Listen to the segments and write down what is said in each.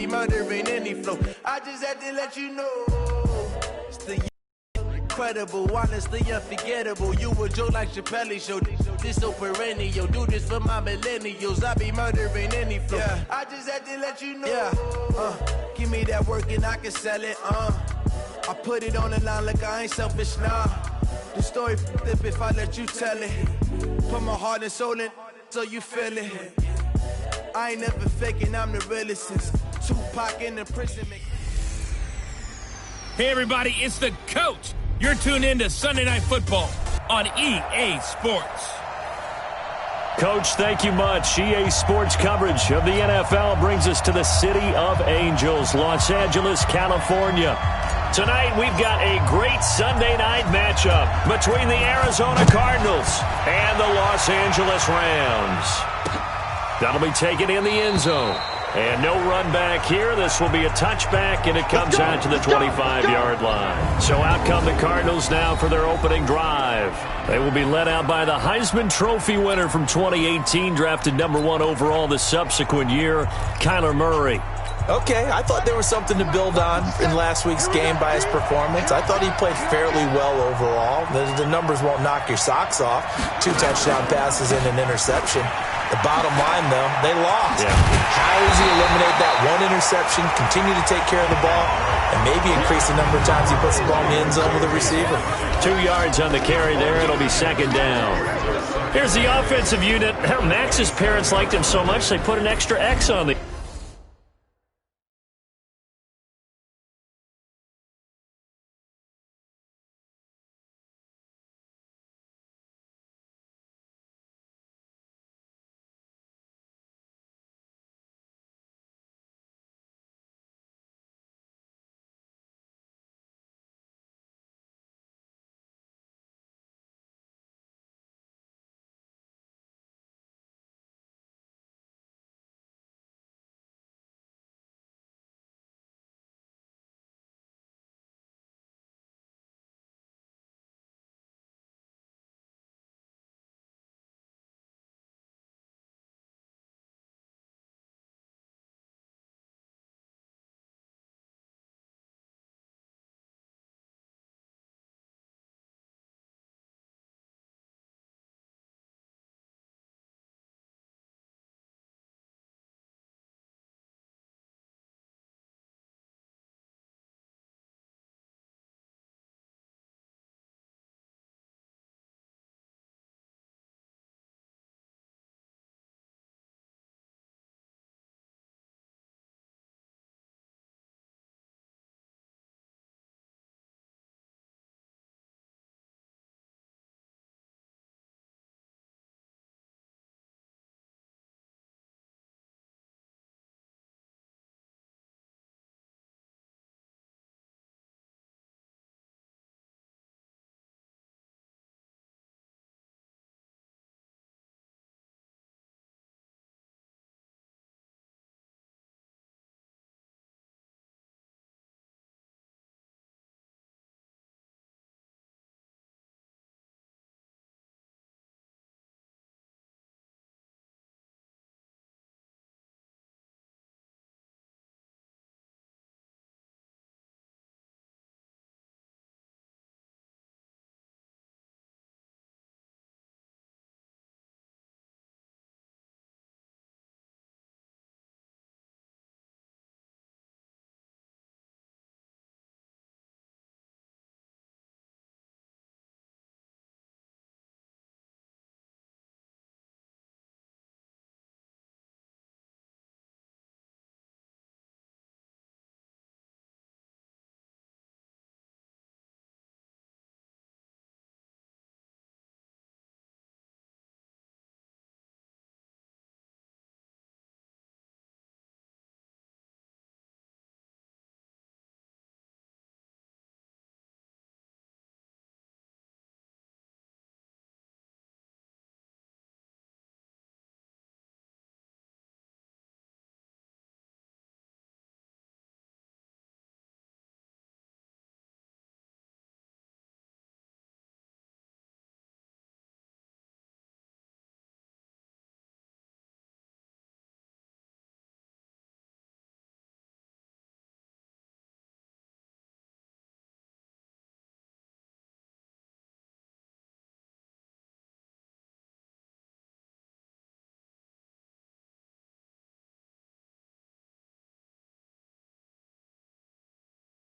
murdering any flow. I just had to let you know. It's the incredible, honestly unforgettable. You a joke like Chappelle show. This so perennial. Do this for my millennials. I be murdering any flow. Yeah. I just had to let you know. Yeah. Give me that work and I can sell it. I put it on the line like I ain't selfish, nah. The story flip if I let you tell it. Put my heart and soul in so you feel it. I ain't never faking, I'm the realest since Tupac in the prison. Hey everybody, it's the coach. You're tuned in to Sunday Night Football on EA Sports. Coach, thank you much. EA Sports coverage of the NFL brings us to the City of Angels, Los Angeles, California. Tonight, we've got a great Sunday night matchup between the Arizona Cardinals and the Los Angeles Rams. That'll be taken in the end zone. And no run back here. This will be a touchback, and it comes out to the 25-yard line. So out come the Cardinals now for their opening drive. They will be led out by the Heisman Trophy winner from 2018, drafted #1 overall the subsequent year, Kyler Murray. Okay, I thought there was something to build on in last week's game by his performance. I thought he played fairly well overall. The numbers won't knock your socks off. 2 touchdown passes and an interception. The bottom line, though, they lost. Yeah. How does he eliminate that one interception, continue to take care of the ball, and maybe increase the number of times he puts the ball in the end zone with a receiver? 2 yards on the carry there. It'll be second down. Here's the offensive unit. Max's parents liked him so much they put an extra X on the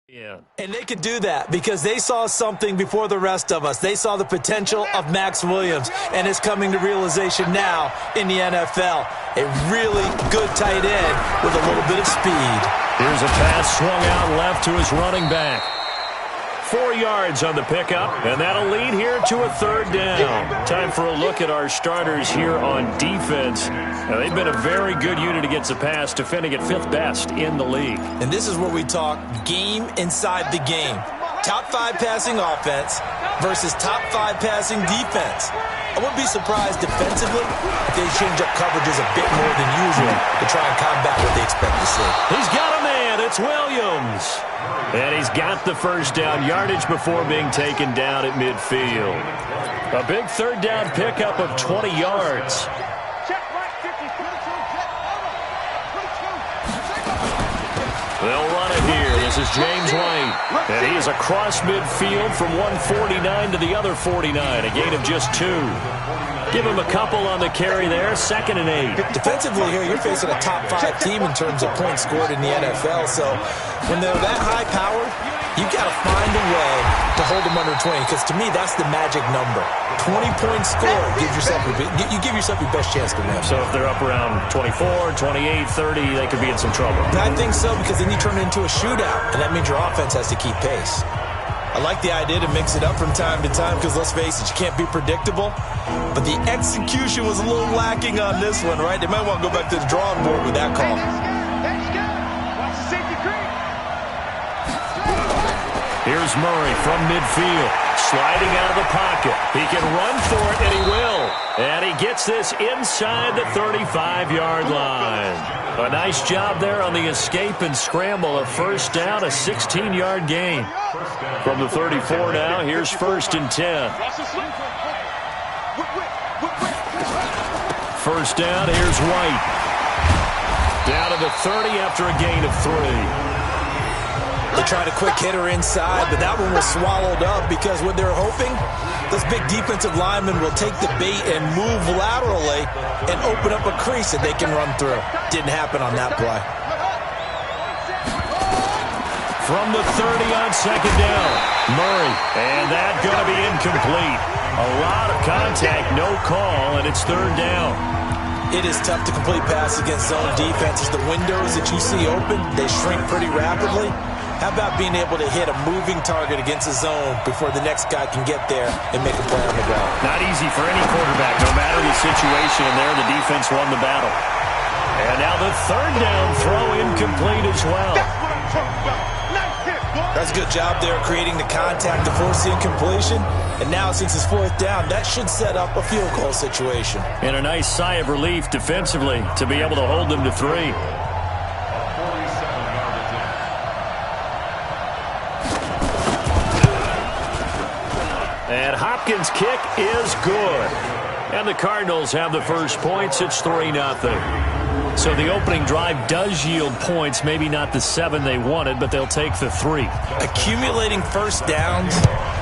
Yeah. And they could do that because they saw something before the rest of us. They saw the potential of Max Williams, and it's coming to realization now in the NFL. A really good tight end with a little bit of speed. Here's a pass swung out left to his running back. 4 yards on the pickup, and that'll lead here to a third down. Time for a look at our starters here on defense. Now, they've been a very good unit against the pass, defending at 5th best in the league. And this is where we talk game inside the game. Top 5 passing offense versus top 5 passing defense. I wouldn't be surprised defensively if they change up coverages a bit more than usual to try and combat what they expect to see. He's got a man. It's Williams. And he's got the first down yardage before being taken down at midfield. A big third down pickup of 20 yards. They'll run it here. This is James White. And he is across midfield from 149 to the other 49. A gain of just 2. Give him a couple on the carry there. 2nd and 8. Defensively here, you're facing a top 5 team in terms of points scored in the NFL. So when they're that high powered, you've got to find a way to hold them under 20. Because to me, that's the magic number. 20 points scored gives yourself you give yourself your best chance to win. So if they're up around 24, 28, 30, they could be in some trouble. I think so, because then you turn it into a shootout, and that means your offense has to keep pace. I like the idea to mix it up from time to time because, let's face it, you can't be predictable. But the execution was a little lacking on this one, right? They might want to go back to the drawing board with that call. Here's Murray from midfield, sliding out of the pocket. He can run for it, and he will. And he gets this inside the 35-yard line. A nice job there on the escape and scramble. A first down, a 16-yard gain. From the 34 now, here's 1st and 10. First down, here's White. Down to the 30 after a gain of 3. They tried a quick hitter inside, but that one was swallowed up because what they're hoping, those big defensive linemen will take the bait and move laterally and open up a crease that they can run through. Didn't happen on that play. From the 30 on 2nd down, Murray, and that's going to be incomplete. A lot of contact, no call, and it's 3rd down. It is tough to complete pass against zone defenses. The windows that you see open, they shrink pretty rapidly. How about being able to hit a moving target against a zone before the next guy can get there and make a play on the ground? Not easy for any quarterback, no matter the situation. And there, the defense won the battle. And now the 3rd down throw incomplete as well. That's what I'm talking about. Nice hit, boy. That's a good job there creating the contact to force the incompletion. And now, since it's 4th down, that should set up a field goal situation. And a nice sigh of relief defensively to be able to hold them to 3. And Hopkins' kick is good. And the Cardinals have the first points. It's 3-0. So the opening drive does yield points, maybe not the 7 they wanted, but they'll take the 3. Accumulating first downs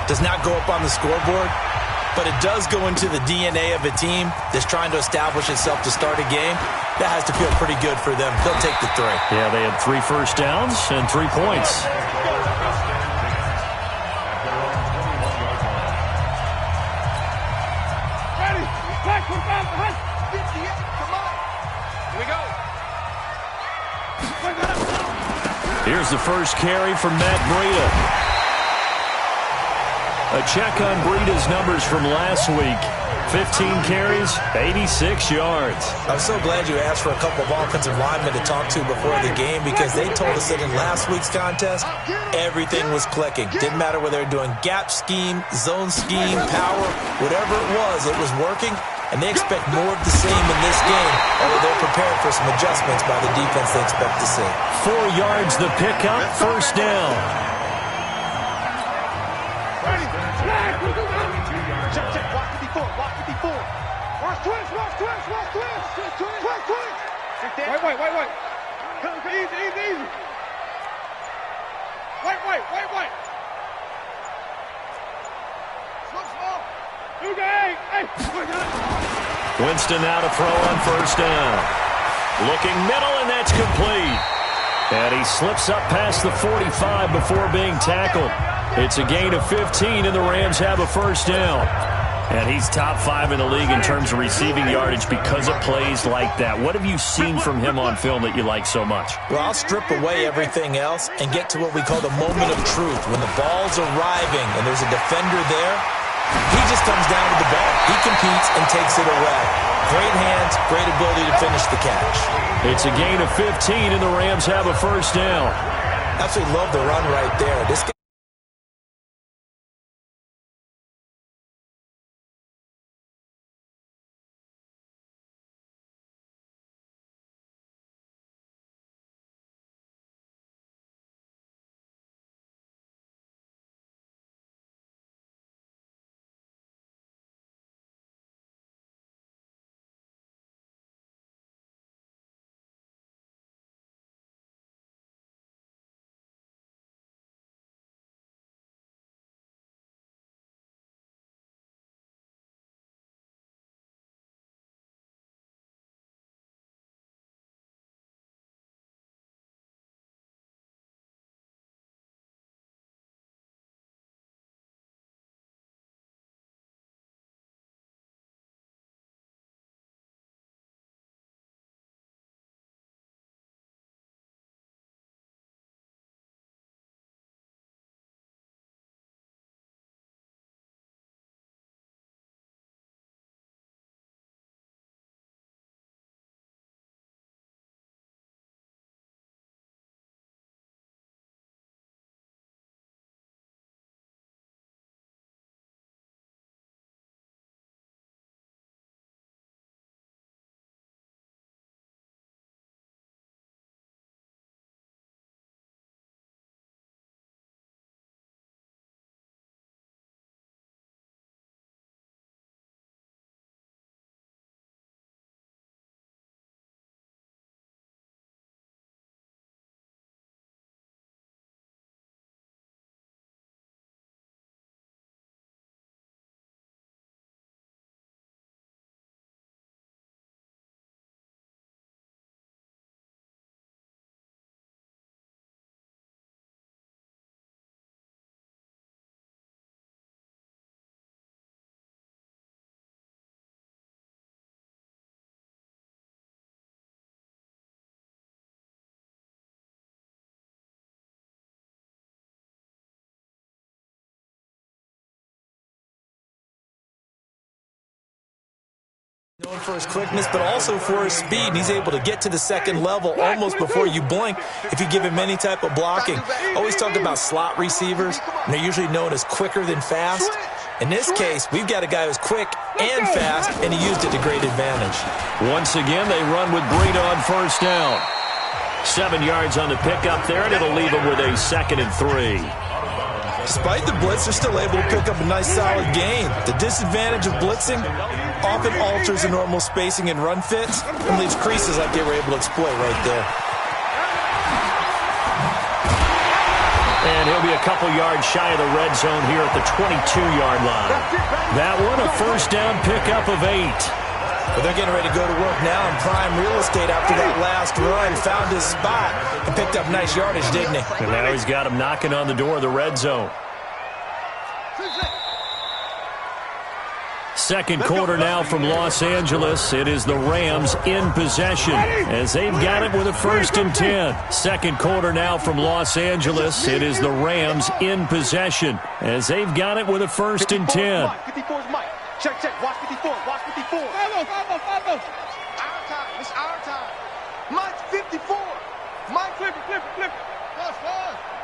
does not go up on the scoreboard, but it does go into the DNA of a team that's trying to establish itself to start a game. That has to feel pretty good for them. They'll take the 3. Yeah, they had 3 first downs and 3 points. Here's the first carry from Matt Breida. A check on Breida's numbers from last week. 15 carries, 86 yards. I'm so glad you asked for a couple of offensive linemen to talk to before the game because they told us that in last week's contest, everything was clicking. Didn't matter whether they were doing gap scheme, zone scheme, power, whatever it was working. And they expect more of the same in this game, although they're prepared for some adjustments by the defense they expect to see. 4 yards the pickup, first down. Ready. Check, check. Watch the before. Watch the before. Watch twist. Wait. Come, easy. Wait. Slow. Winston now to throw on first down. Looking middle, and that's complete. And he slips up past the 45 before being tackled. It's a gain of 15, and the Rams have a first down. And he's top 5 in the league in terms of receiving yardage because of plays like that. What have you seen from him on film that you like so much? Well, I'll strip away everything else and get to what we call the moment of truth. When the ball's arriving and there's a defender there, he just comes down to the ball. He competes and takes it away. Great hands, great ability to finish the catch. It's a gain of 15, and the Rams have a first down. Absolutely love the run right there. This known for his quickness, but also for his speed. And he's able to get to the second level almost before you blink if you give him any type of blocking. Always talk about slot receivers, and they're usually known as quicker than fast. In this case, we've got a guy who's quick and fast, and he used it to great advantage. Once again, they run with Breida on first down. 7 yards on the pickup there, and it'll leave him with a 2nd and 3. Despite the blitz, they're still able to pick up a nice, solid gain. The disadvantage of blitzing often alters the normal spacing and run fits and leaves creases like they were able to exploit right there. And he'll be a couple yards shy of the red zone here at the 22-yard line. That one, a first down pickup of 8. But they're getting ready to go to work now in prime real estate after that last run. Found his spot and picked up nice yardage, didn't he? And now he's got him knocking on the door of the red zone. Second quarter now from Los Angeles. It is the Rams in possession as they've got it with a 1st and 10. Second quarter now from Los Angeles. It is the Rams in possession as they've got it with a 1st and 10. 54 is Mike. Check, check. Watch 54. Watch 54. Our time. It's our time. Mike 54. Mike, flip it.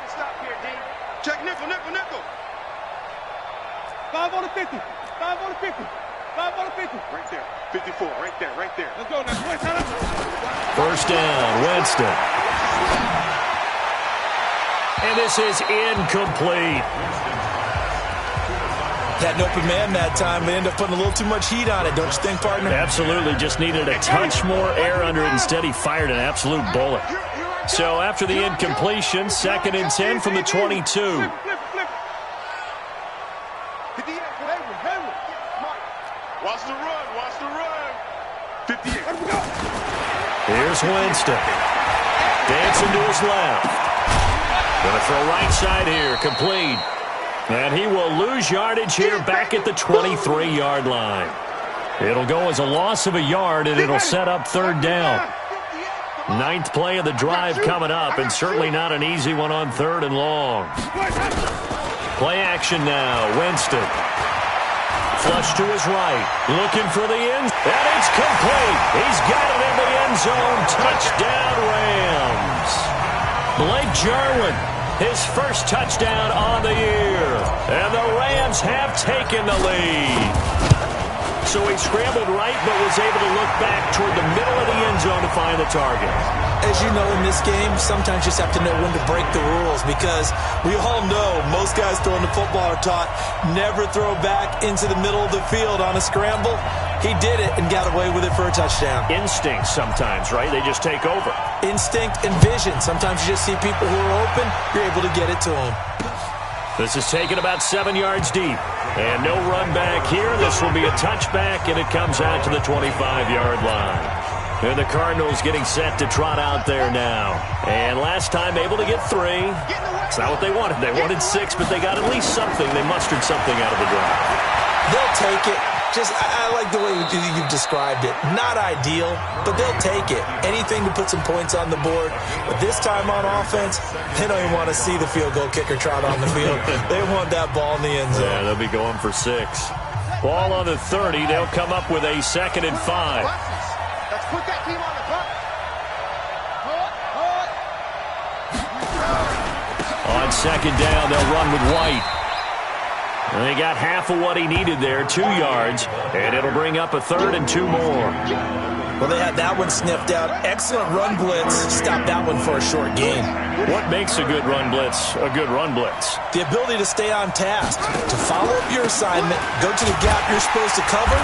Stop here, D. Check nickel. 5 on the 50. 5 on the 50. 5 on the 50. Right there. 54. Right there. Let's go now. First down, Winston. And this is incomplete. Had an open man that time, but ended up putting a little too much heat on it, don't you think, partner? Absolutely. Just needed a touch more air under it. Instead, he fired an absolute bullet. So after the incompletion, 2nd and 10 from the 22. Watch the run. 58. Here's Winston. Dancing to his left. Going to throw right side here. Complete. And he will lose yardage here back at the 23-yard line. It'll go as a loss of a yard, and it'll set up third down. Ninth play of the drive coming up, and certainly not an easy one on third and long. Play action now. Winston. Flush to his right. Looking for the end. And it's complete. He's got it in the end zone. Touchdown, Rams. Blake Jarwin, his first touchdown on the year. And the Rams have taken the lead. So he scrambled right, but was able to look back toward the middle of the end zone to find the target. As you know, in this game, sometimes you just have to know when to break the rules, because we all know most guys throwing the football are taught never throw back into the middle of the field on a scramble. He did it and got away with it for a touchdown. Instinct sometimes, right? They just take over. Instinct and vision. Sometimes you just see people who are open, you're able to get it to them. This is taken about 7 yards deep. And no run back here. This will be a touchback, and it comes out to the 25-yard line. And the Cardinals getting set to trot out there now. And last time able to get 3. It's not what they wanted. They wanted 6, but they got at least something. They mustered something out of the drive. They'll take it. I like the way you've described it. Not ideal, but they'll take it. Anything to put some points on the board. But this time on offense, they don't even want to see the field goal kicker trot on the field. They want that ball in the end zone. Yeah, they'll be going for 6. Ball on the 30. They'll come up with a 2nd and 5. Let's put that team on the clock. On 2nd down, they'll run with White. And they got half of what he needed there, 2 yards, and it'll bring up a 3rd and 2 more. Well, they had that one sniffed out. Excellent run blitz. Stopped that one for a short gain. What makes a good run blitz a good run blitz? The ability to stay on task, to follow up your assignment, go to the gap you're supposed to cover,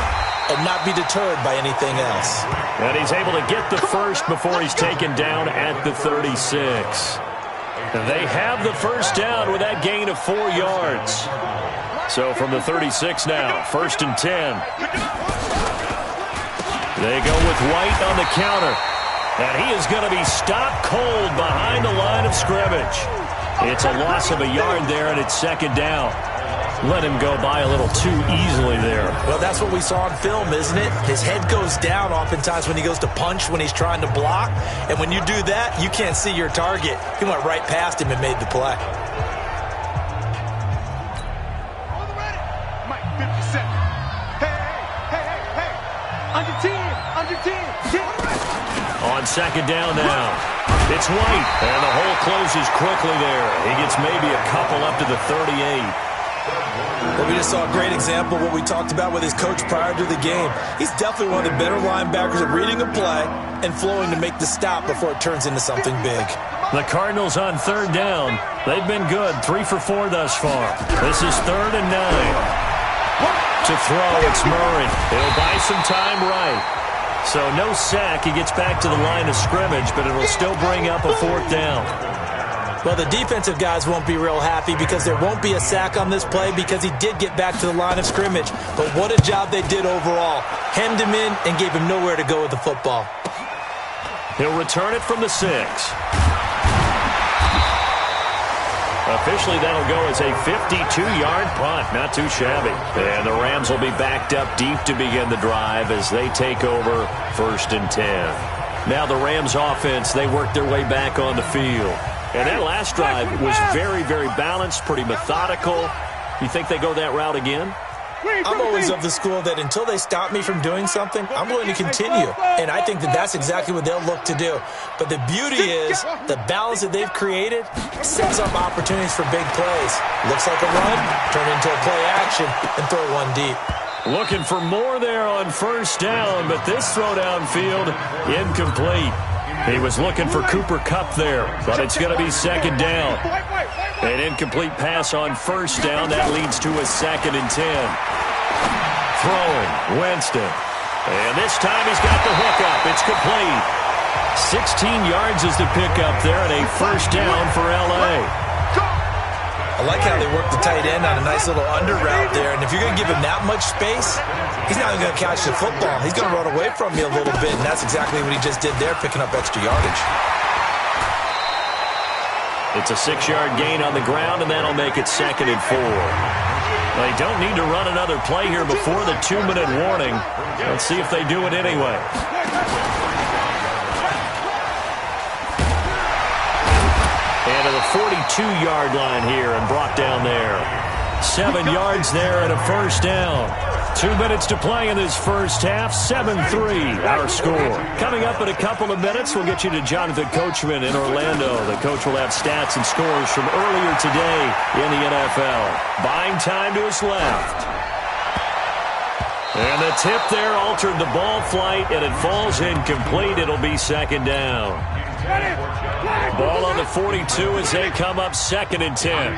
and not be deterred by anything else. And he's able to get the first before he's taken down at the 36. They have the first down with that gain of 4 yards. So from the 36 now, 1st and 10. They go with White on the counter. And he is going to be stopped cold behind the line of scrimmage. It's a loss of a yard there, and it's 2nd down. Let him go by a little too easily there. Well, that's what we saw on film, isn't it? His head goes down oftentimes when he goes to punch, when he's trying to block. And when you do that, you can't see your target. He went right past him and made the play. On 2nd down now. It's White, and the hole closes quickly there. He gets maybe a couple up to the 38. Well, we just saw a great example of what we talked about with his coach prior to the game. He's definitely one of the better linebackers at reading a play and flowing to make the stop before it turns into something big. The Cardinals on 3rd down. They've been good, 3 for 4 thus far. This is 3rd and 9. To throw, it's Murray. He'll buy some time right. So no sack. He gets back to the line of scrimmage, but it'll still bring up a 4th down. Well, the defensive guys won't be real happy because there won't be a sack on this play because he did get back to the line of scrimmage. But what a job they did overall. Hemmed him in and gave him nowhere to go with the football. He'll return it from the 6. Officially, that'll go as a 52-yard punt. Not too shabby. And the Rams will be backed up deep to begin the drive as they take over 1st and 10. Now the Rams offense, they work their way back on the field. And that last drive was very, very balanced, pretty methodical. You think they go that route again? I'm always of the school that until they stop me from doing something, I'm going to continue. And I think that that's exactly what they'll look to do. But the beauty is the balance that they've created sets up opportunities for big plays. Looks like a run, turn into a play action, and throw one deep. Looking for more there on 1st down, but this throw downfield incomplete. He was looking for Cooper Kupp there, but it's going to be 2nd down. An incomplete pass on 1st down. That leads to a 2nd and 10. Throwing, Winston. And this time he's got the hook up. It's complete. 16 yards is the pickup there, and a 1st down for L.A. I like how they work the tight end on a nice little under route there. And if you're going to give him that much space, he's not even going to catch the football. He's going to run away from you a little bit, and that's exactly what he just did there, picking up extra yardage. It's a 6-yard gain on the ground, and that'll make it 2nd and 4. They don't need to run another play here before the 2-minute warning. Let's see if they do it anyway. And to the 42-yard line here and brought down there. 7 yards there and a first down. 2 minutes to play in this first half. 7-3 our score. Coming up in a couple of minutes, we'll get you to Jonathan Coachman in Orlando. The coach will have stats and scores from earlier today in the NFL. Buying time to his left. And the tip there altered the ball flight, and it falls incomplete. It'll be 2nd down. Ball on the 42 as they come up 2nd and 10.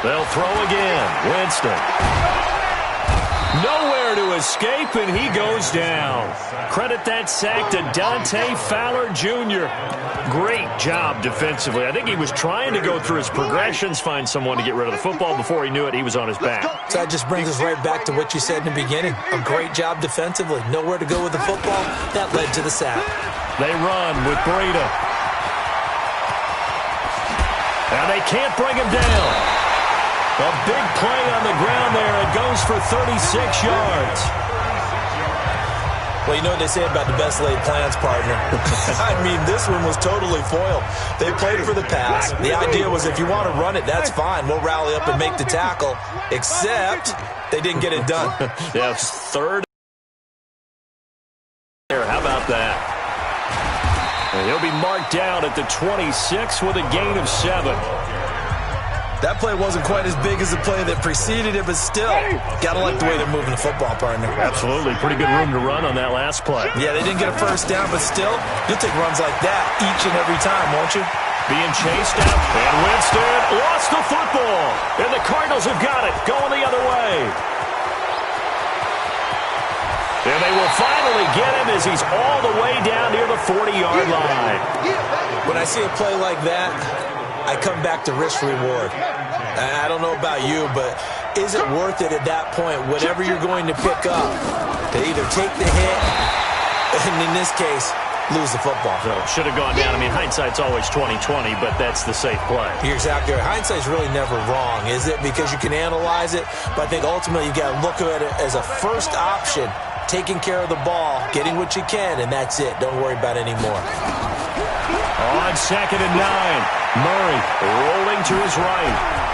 They'll throw again. Winston. Nowhere to escape, and he goes down. Credit that sack to Dante Fowler Jr. Great job defensively. I think he was trying to go through his progressions, find someone to get rid of the football. Before he knew it, he was on his back. So that just brings us right back to what you said in the beginning. A great job defensively. Nowhere to go with the football. That led to the sack. They run with Breida. And they can't bring him down. A big play on the ground there. It goes for 36 yards. Well, you know what they say about the best laid plans, partner. I mean, this one was totally foiled. They played for the pass. The idea was if you want to run it, that's fine. We'll rally up and make the tackle. Except they didn't get it done. Yeah, it's 3rd. How about that? And he'll be marked down at the 26 with a gain of 7. That play wasn't quite as big as the play that preceded it, but still, got to like the way they're moving the football, partner. Absolutely. Pretty good room to run on that last play. Yeah, they didn't get a first down, but still, you'll take runs like that each and every time, won't you? Being chased out, and Winston lost the football. And the Cardinals have got it, going the other way. And they will finally get him as he's all the way down near the 40-yard line. When I see a play like that, I come back to risk-reward. I don't know about you, but is it worth it at that point, whatever you're going to pick up, to either take the hit, and in this case, lose the football? So should have gone down. I mean, hindsight's always 20/20, but that's the safe play. You're exactly right. Hindsight's really never wrong, is it? Because you can analyze it, but I think ultimately you got to look at it as a first option, taking care of the ball, getting what you can, and that's it. Don't worry about it anymore. On 2nd and 9. Murray rolling to his right.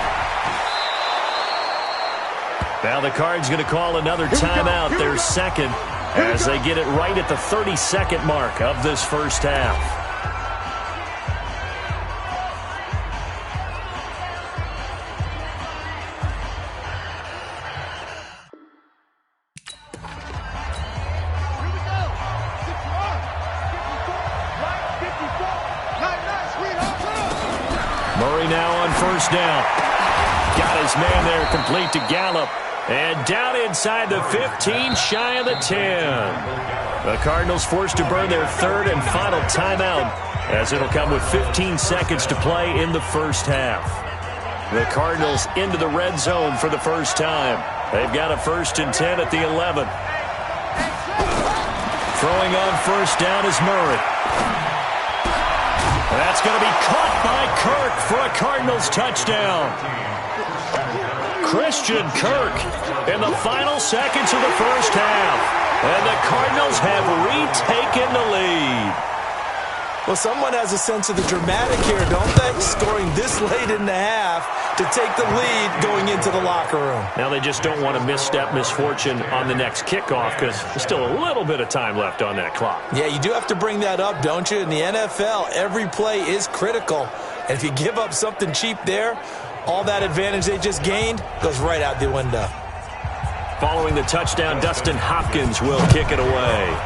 Now the Cards going to call another timeout, their 2nd, as they get it right at the 32nd mark of this first half. Murray now on first down. Got his man there complete to Gallup. And down inside the 15, shy of the 10. The Cardinals forced to burn their 3rd and final timeout, as it'll come with 15 seconds to play in the first half. The Cardinals into the red zone for the first time. They've got a 1st and 10 at the 11. Throwing on first down is Murray. That's going to be caught by Kirk for a Cardinals touchdown. Christian Kirk in the final seconds of the first half. And the Cardinals have retaken the lead. Well, someone has a sense of the dramatic here, don't they? Scoring this late in the half to take the lead going into the locker room. Now they just don't want to misstep misfortune on the next kickoff because there's still a little bit of time left on that clock. Yeah, you do have to bring that up, don't you? In the NFL, every play is critical. And if you give up something cheap there, all that advantage they just gained goes right out the window. Following the touchdown, Dustin Hopkins will kick it away.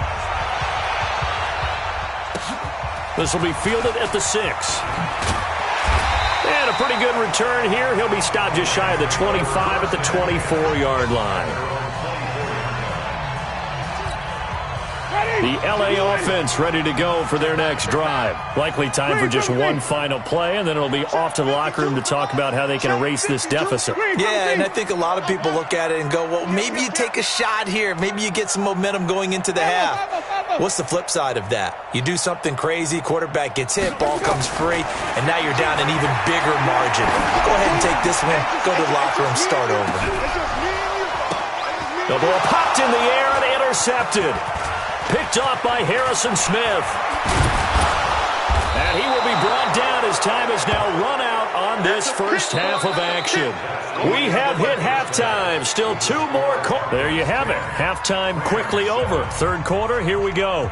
This will be fielded at the 6. And a pretty good return here. He'll be stopped just shy of the 25 at the 24-yard line. The LA offense ready to go for their next drive. Likely time for just one final play, and then it'll be off to the locker room to talk about how they can erase this deficit. Yeah, and I think a lot of people look at it and go, well, maybe you take a shot here. Maybe you get some momentum going into the half. What's the flip side of that? You do something crazy, quarterback gets hit, ball comes free, and now you're down an even bigger margin. Go ahead and take this one, go to the locker room, start over. The ball popped in the air and intercepted. Picked off by Harrison Smith. And he will be brought down as time is now run out on this first half of action. We have hit halftime. Still 2 more. There you have it. Halftime quickly over. Third quarter, here we go.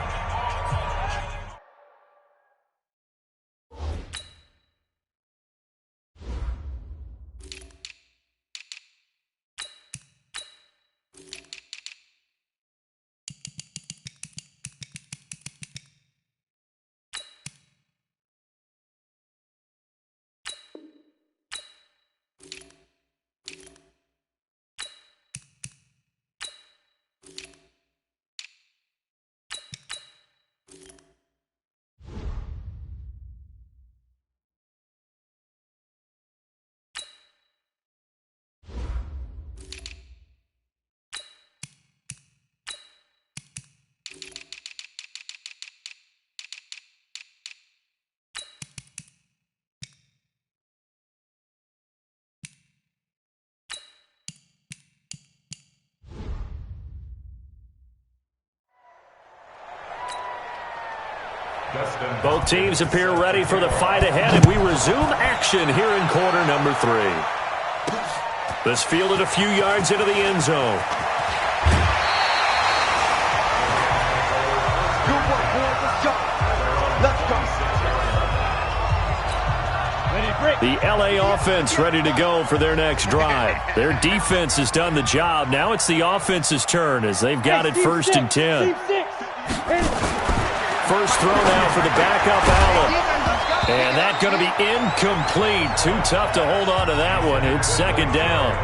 Both teams appear ready for the fight ahead, and we resume action here in quarter number 3. This fielded a few yards into the end zone. Good work, boys. Let's go. Let's go. The LA offense ready to go for their next drive. Their defense has done the job. Now it's the offense's turn as they've got it 1st and 10. First throw now for the backup, Allen. And that's going to be incomplete. Too tough to hold on to that one. It's 2nd down.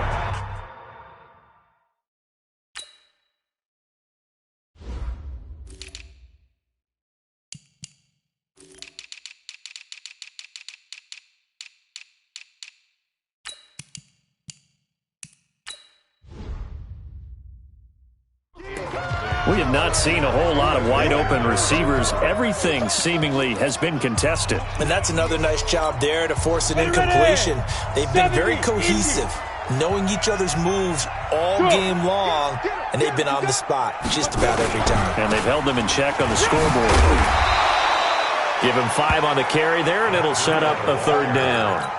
We have not seen a whole lot of wide-open receivers. Everything seemingly has been contested. And that's another nice job there to force an incompletion. They've been very cohesive, knowing each other's moves all game long, and they've been on the spot just about every time. And they've held them in check on the scoreboard. Give him 5 on the carry there, and it'll set up a 3rd down.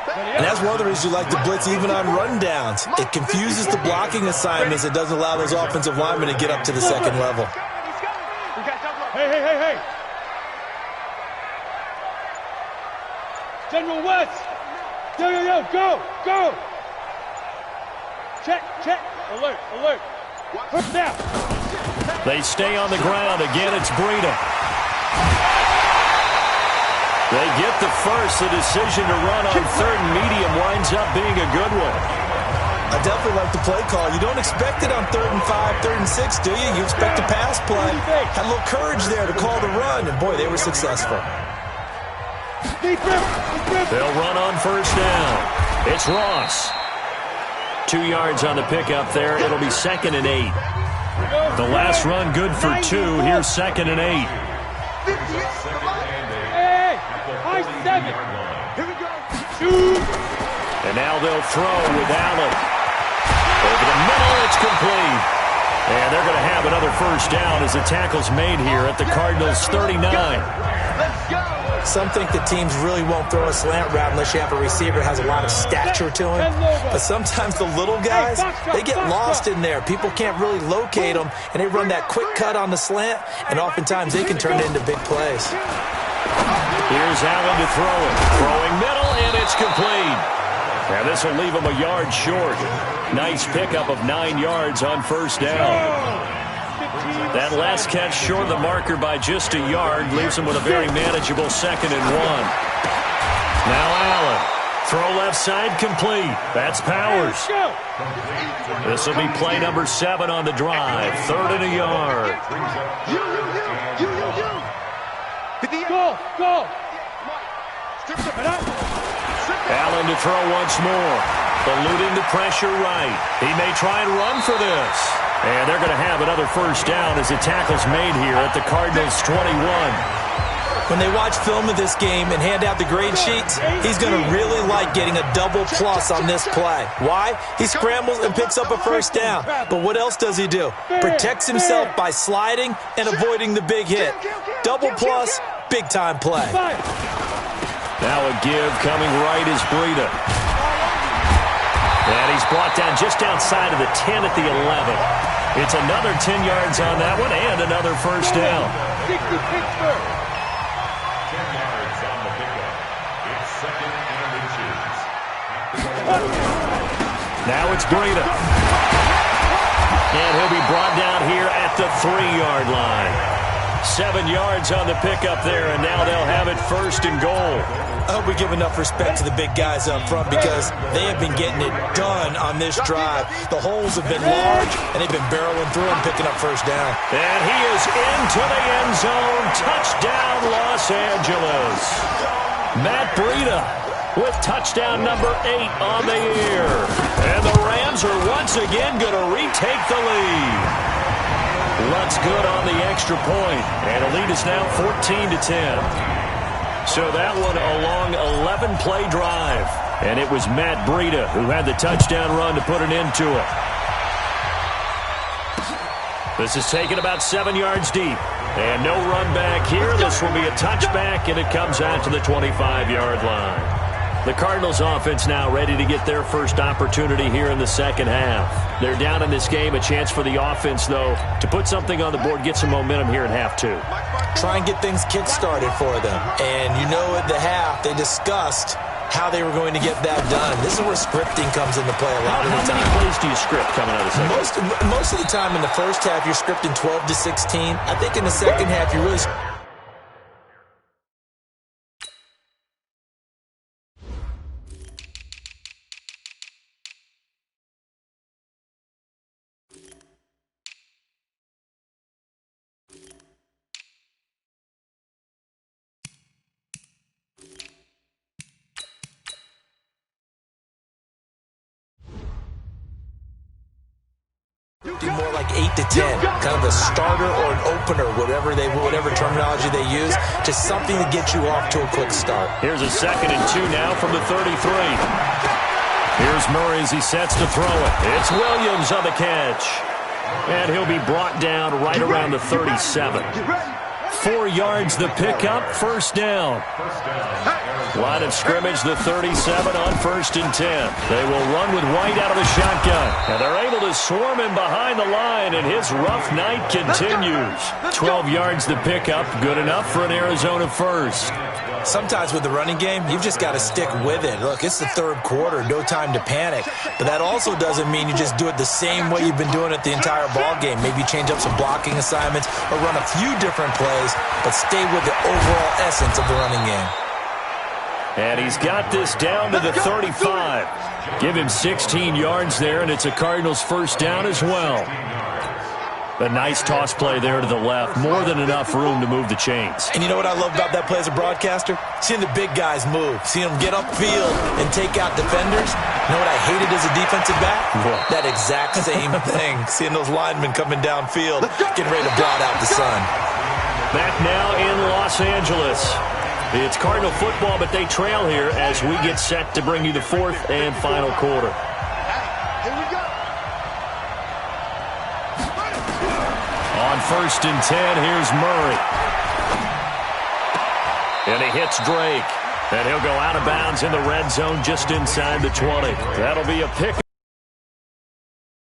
And that's one of the reasons you like to blitz even on rundowns. It confuses the blocking assignments. It doesn't allow those offensive linemen to get up to the 2nd level. Hey. General West. Yo, go. Check. Alert. Now. They stay on the ground. Again, it's Breida. They get the first. The decision to run on 3rd and medium winds up being a good one. I definitely like the play call. You don't expect it on 3rd and 5, 3rd and 6, do you? You expect a pass play. Had a little courage there to call the run, and boy, they were successful. They'll run on 1st down. It's Ross. 2 yards on the pickup there. It'll be 2nd and 8. The last run good for 2. Here's 2nd and 8. Here we go. Shoot. And now they'll throw with Allen. Over the middle, it's complete. And they're going to have another 1st down as the tackle's made here at the Cardinals' 39. Let's go. Some think that teams really won't throw a slant route unless you have a receiver that has a lot of stature to him. But sometimes the little guys, they get lost in there. People can't really locate them, and they run that quick cut on the slant, and oftentimes they can turn it into big plays. Here's Allen to throw it. Throwing middle, and it's complete. And this will leave him a yard short. Nice pickup of 9 yards on 1st down. That last catch short of the marker by just a yard leaves him with a very manageable 2nd and 1. Now Allen. Throw left side complete. That's Powers. This will be play number 7 on the drive. 3rd and a yard. Go. Allen to throw once more. Eluding the pressure right. He may try and run for this. And they're going to have another first down as the tackle's made here at the Cardinals' 21. When they watch film of this game and hand out the grade sheets, he's going to really like getting a double plus on this play. Why? He scrambles and picks up a first down. But what else does he do? Protects himself by sliding and avoiding the big hit. Double plus, big-time play. Now a give coming right is Breida. And he's brought down just outside of the 10 at the 11. It's another 10 yards on that one and another first down. 60 Pittsburgh. Now it's Breida. And he'll be brought down here at the 3-yard line. 7 yards on the pickup there, and now they'll have it first and goal. I hope we give enough respect to the big guys up front because they have been getting it done on this drive. The holes have been large, and they've been barreling through and picking up first down. And he is into the end zone. Touchdown, Los Angeles. Matt Breida with touchdown number 8 on the year. And the Rams are once again going to retake the lead. Lutz good on the extra point, and the lead is now 14-10. So that one a long 11-play drive, and it was Matt Breida who had the touchdown run to put an end to it. This is taken about 7 yards deep, and no run back here. This will be a touchback, and it comes out to the 25-yard line. The Cardinals offense now ready to get their first opportunity here in the second half. They're down in this game. A chance for the offense, though, to put something on the board, get some momentum here in half 2. Try and get things kick-started for them. And you know at the half, they discussed how they were going to get that done. This is where scripting comes into play a lot of the time. How many plays do you script coming out of the second? Most of the time in the first half, you're scripting 12 to 16. I think in the second half, you're really... more like 8 to 10, kind of a starter or an opener, whatever terminology they use, just something to get you off to a quick start. Here's a 2nd and 2 now from the 33. Here's Murray as he sets to throw it. It's Williams on the catch. And he'll be brought down right around the 37. 4 yards the pickup, first down. Line of scrimmage, the 37 on 1st and 10. They will run with White out of the shotgun. And they're able to swarm him behind the line, and his rough night continues. 12 yards the pickup, good enough for an Arizona first. Sometimes with the running game, you've just got to stick with it. Look, it's the 3rd quarter, no time to panic. But that also doesn't mean you just do it the same way you've been doing it the entire ball game. Maybe change up some blocking assignments or run a few different plays, but stay with the overall essence of the running game. And he's got this down to the 35. Give him 16 yards there, and it's a Cardinals first down as well. A nice toss play there to the left. More than enough room to move the chains. And you know what I love about that play as a broadcaster? Seeing the big guys move. Seeing them get upfield and take out defenders. You know what I hated as a defensive back? What? That exact same thing. Seeing those linemen coming downfield, getting ready to blot out the sun. Back now in Los Angeles. It's Cardinal football, but they trail here as we get set to bring you the 4th and final quarter. Here we go. On 1st and 10, here's Murray. And he hits Drake. And he'll go out of bounds in the red zone just inside the 20. That'll be a pick.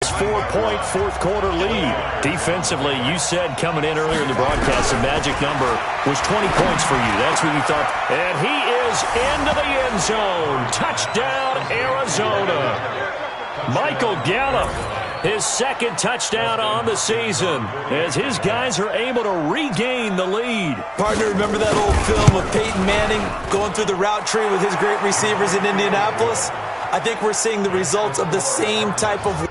4-point 4th quarter lead. Defensively, you said coming in earlier in the broadcast, the magic number was 20 points for you. That's what you thought. And he is into the end zone. Touchdown, Arizona. Michael Gallup, his 2nd touchdown on the season, as his guys are able to regain the lead. Partner, remember that old film of Peyton Manning going through the route tree with his great receivers in Indianapolis? I think we're seeing the results of the same type of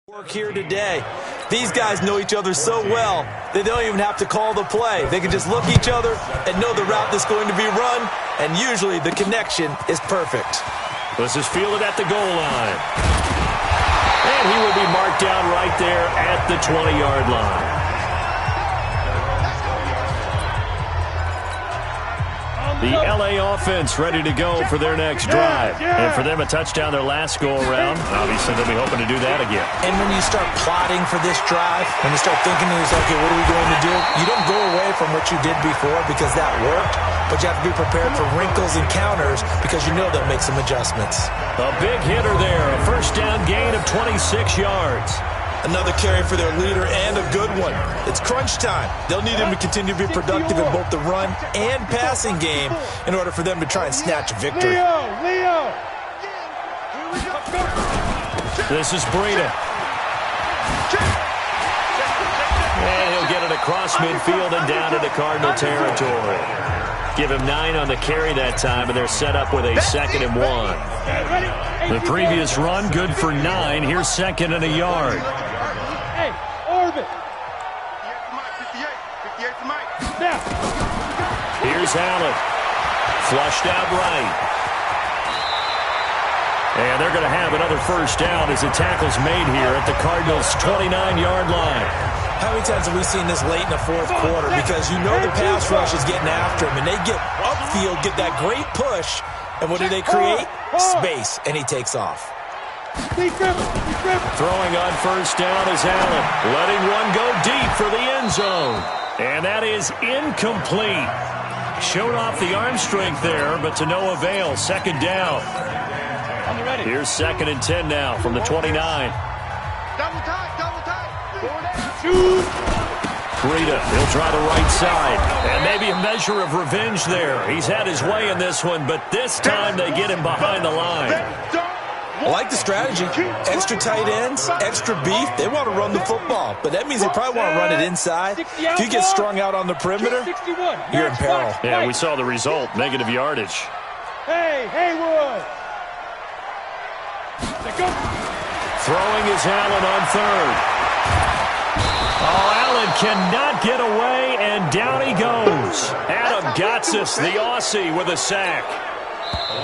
Work here today. These guys know each other so well, they don't even have to call the play. They can just look at each other and know the route that's going to be run, and usually the connection is perfect. This is fielded at the goal line. And he will be marked down right there at the 20-yard line. The LA offense ready to go for their next drive. And for them, a touchdown their last go-around. Obviously, they'll be hoping to do that again. And when you start plotting for this drive, when you start thinking to yourself, okay, what are we going to do? You don't go away from what you did before because that worked, but you have to be prepared for wrinkles and counters because you know they'll make some adjustments. A big hitter there, a first down gain of 26 yards. Another carry for their leader and a good one. It's crunch time. They'll need him to continue to be productive in both the run and passing game in order for them to try and snatch a victory. Leo! This is Breida. And he'll get it across midfield and down into Cardinal territory. Give him 9 on the carry that time, and they're set up with a 2nd and 1. The previous run, good for 9. Here's 2nd and a yard. Hey, orbit. Here's Allen. Flushed out right. And they're going to have another first down as the tackle's made here at the Cardinals' 29-yard line. How many times have we seen this late in the fourth quarter? Because you know the pass rush is getting after him, and they get upfield, get that great push, and what do they create? Space, and he takes off. Throwing on first down is Allen, letting one go deep for the end zone. And that is incomplete. Showed off the arm strength there, but to no avail. 2nd down. Here's 2nd and 10 now from the 29. Double tight. Breida, he'll try the right side. And maybe a measure of revenge there. He's had his way in this one, but this time they get him behind the line. I like the strategy. Extra tight ends, extra beef. They want to run the football, but that means they probably want to run it inside. If you get strung out on the perimeter, you're in peril. Yeah, we saw the result, negative yardage. Hey, Haywood. Throwing is Allen on 3rd. Oh, Allen cannot get away, and down he goes. Adam Gotsis, the Aussie, with a sack.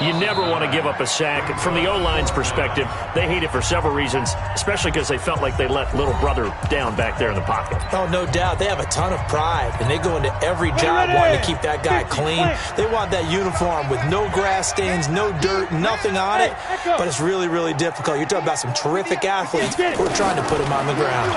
You never want to give up a sack. From the O-line's perspective, they hate it for several reasons, especially because they felt like they let little brother down back there in the pocket. Oh, no doubt. They have a ton of pride, and they go into every job wanting to keep that guy clean. They want that uniform with no grass stains, no dirt, nothing on it, but it's really, really difficult. You're talking about some terrific athletes who are trying to put him on the ground.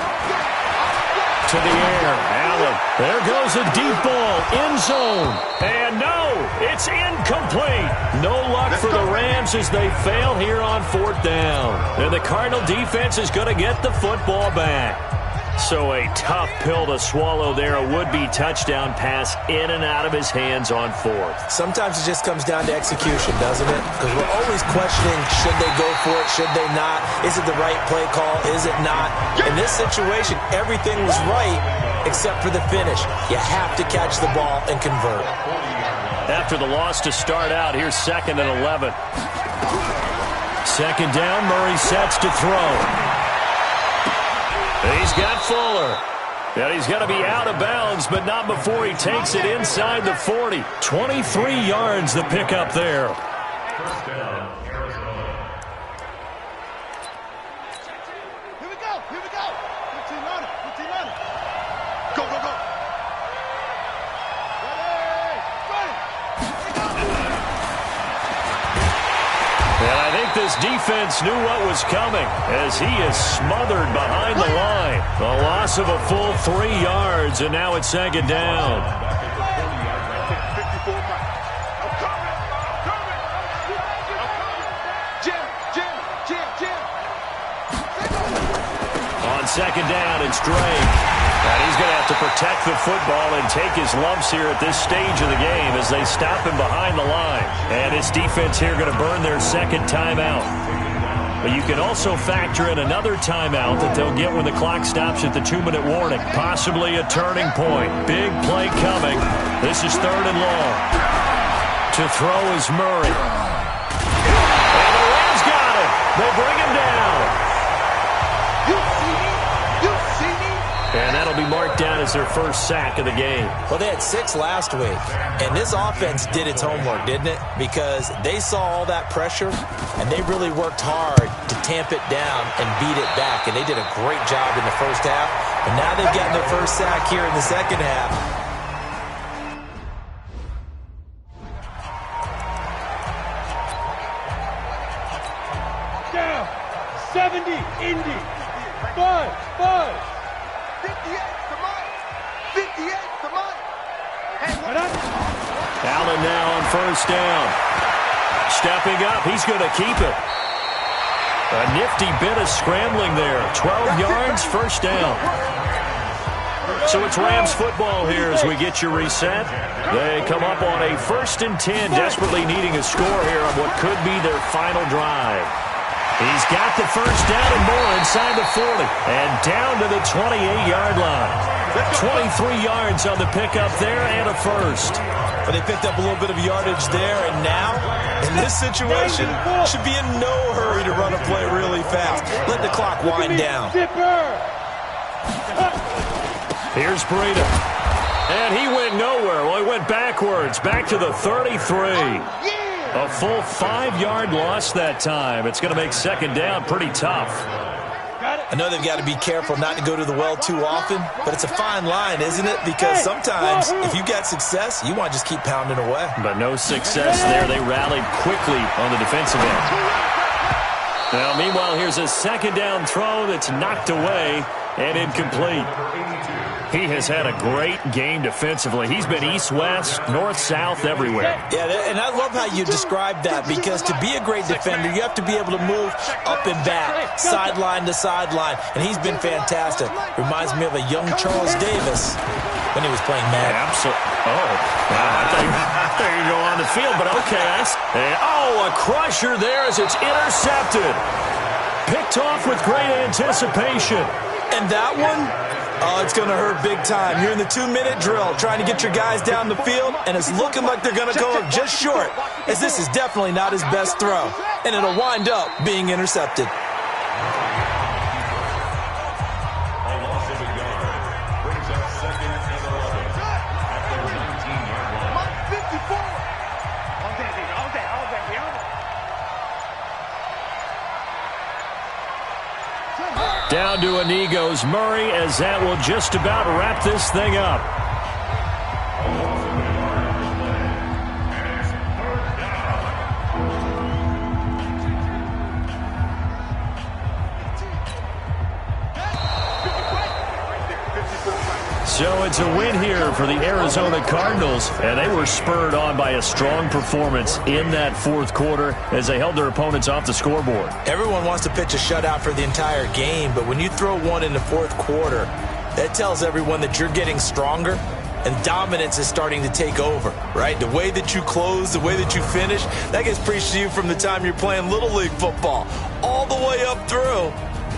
To the air, Allen. There goes a deep ball, end zone. And no, it's incomplete. No luck for the Rams as they fail here on 4th down. And the Cardinal defense is going to get the football back. So a tough pill to swallow there. A would-be touchdown pass in and out of his hands on 4th. Sometimes it just comes down to execution, doesn't it? Because we're always questioning, should they go for it, should they not? Is it the right play call, is it not? In this situation, everything was right except for the finish. You have to catch the ball and convert. After the loss to start out, here's 2nd and 11. 2nd down, Murray sets to throw. He's got Fuller. And he's going to be out of bounds, but not before he takes it inside the 40. 23 yards the pickup there. Here we go. 15 on it. Go. And I think this defense knew what was coming as he is smothered behind the line. A loss of a full 3 yards, and now it's 2nd down. On 2nd down, it's Drake. And he's going to have to protect the football and take his lumps here at this stage of the game as they stop him behind the line. And his defense here going to burn their 2nd timeout. But you can also factor in another timeout that they'll get when the clock stops at the 2-minute warning. Possibly a turning point. Big play coming. This is 3rd and long. To throw is Murray. And the Rams got him. They bring him down. You see me? You see me? And that'll be marked down as their first sack of the game. Well, they had 6 last week, and this offense did its homework, didn't it? Because they saw all that pressure, and they really worked hard to tamp it down and beat it back, and they did a great job in the first half. And now they've gotten their first sack here in the second half. Down. 70, Indy. Five. 58 to Mike. 58 to Mike. Allen now on first down. Stepping up, he's going to keep it. A nifty bit of scrambling there. 12 yards, first down. So it's Rams football here as we get you reset. They come up on a 1st and 10, desperately needing a score here on what could be their final drive. He's got the first down and more inside the 40 and down to the 28-yard line. 23 yards on the pickup there and a first. But they picked up a little bit of yardage there, and now, in this situation, should be in no hurry to run a play really fast. Let the clock wind down. Here's Breida. And he went nowhere. Well, he went backwards, back to the 33. A full 5-yard loss that time. It's going to make second down pretty tough. I know they've got to be careful not to go to the well too often, but it's a fine line, isn't it? Because sometimes, if you got success, you want to just keep pounding away. But no success there. They rallied quickly on the defensive end. Now, meanwhile, here's a second down throw that's knocked away and incomplete. He has had a great game defensively. He's been east-west, north-south, everywhere. Yeah, and I love how you describe that, because to be a great defender, you have to be able to move up and back, sideline to sideline, and he's been fantastic. Reminds me of a young Charles Davis when he was playing Madden. Absolutely. Oh, wow. I thought you go on the field, but okay. A crusher there as it's intercepted. Picked off with great anticipation. And that one, it's going to hurt big time. You're in the 2-minute drill trying to get your guys down the field, and it's looking like they're going to go up just short, as this is definitely not his best throw, and it'll wind up being intercepted. Down to a knee goes Murray, as that will just about wrap this thing up. So it's a win here for the Arizona Cardinals, and they were spurred on by a strong performance in that fourth quarter as they held their opponents off the scoreboard. Everyone wants to pitch a shutout for the entire game, but when you throw one in the fourth quarter, that tells everyone that you're getting stronger and dominance is starting to take over, right? The way that you close, the way that you finish, that gets preached to you from the time you're playing Little League football all the way up through,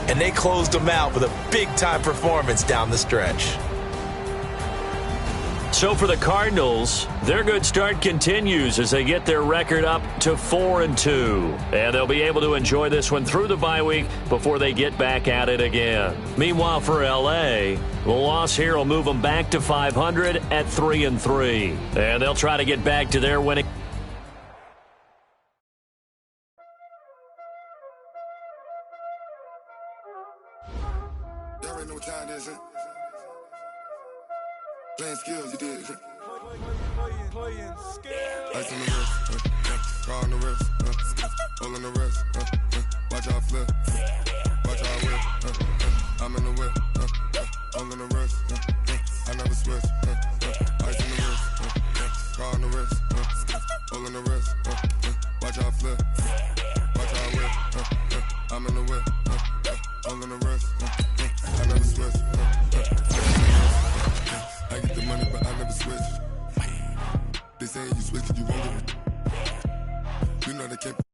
and they closed them out with a big-time performance down the stretch. So for the Cardinals, their good start continues as they get their record up to 4-2. And they'll be able to enjoy this one through the bye week before they get back at it again. Meanwhile, for L.A., the loss here will move them back to 500 at 3-3. And they'll try to get back to their winning. There ain't no time, is it? Playing skills, you did. Playing skills. Ice on the wrist, car on the wrist, hole on the wrist, watch how I flip, watch how I whip, I'm in the whip, hole on the wrist, I never switch, ice on the wrist, car on the wrist, hole on the wrist, watch how I flip, watch how I whip, I'm in the whip, hole on the wrist, I never switch, I get the money, but I never switch. They saying you switch, you won't get it. You know they can't.